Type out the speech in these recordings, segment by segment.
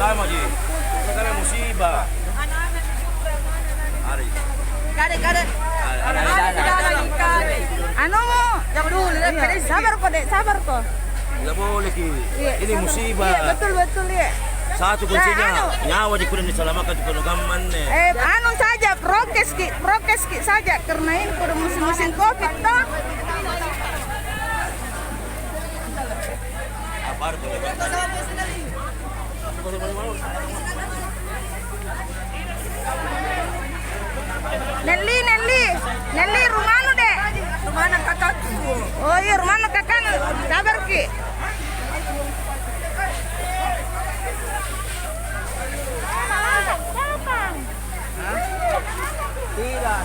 lama Ji. Ini karena musibah. Hari. Kade. Ano mo? Jangan dulu, sabar kok dek, sabar kok. Tidak boleh Ki. Iya, Ini sabar. musibah. Iya, betul ya. Satu kuncinya Nah, nyawa di kuda diselamatkan di kuda gaman nih. Anu saja, prokes ki saja karena ini kudu musim Covid toh. Apa itu? Nelly rumahmu dek. Rumahnya kakakku. Oh iya rumahnya kakak. Sabar ki. Tidak.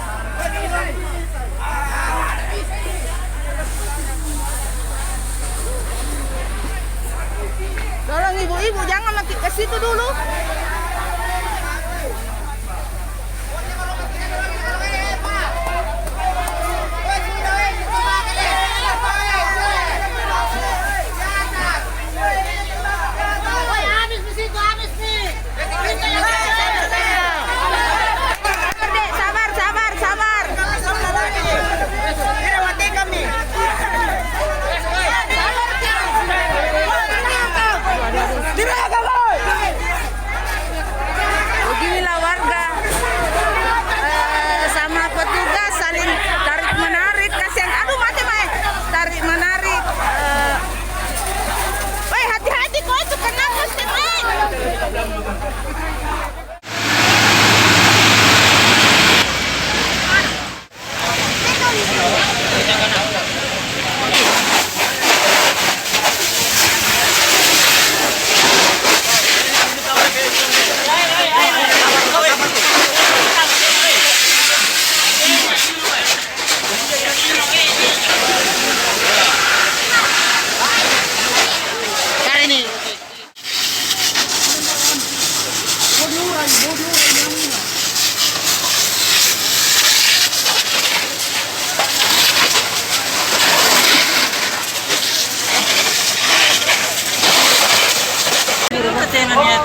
Tolong ibu-ibu jangan makin ke situ dulu. Beginilah warga sama petugas saling tarik menarik, kasihan. Aduh mati main tarik menarik. Woi hati-hati kau itu kenapa sih main?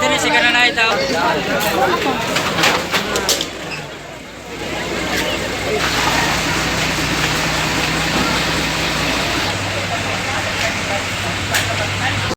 Ini sih karena naik tahu.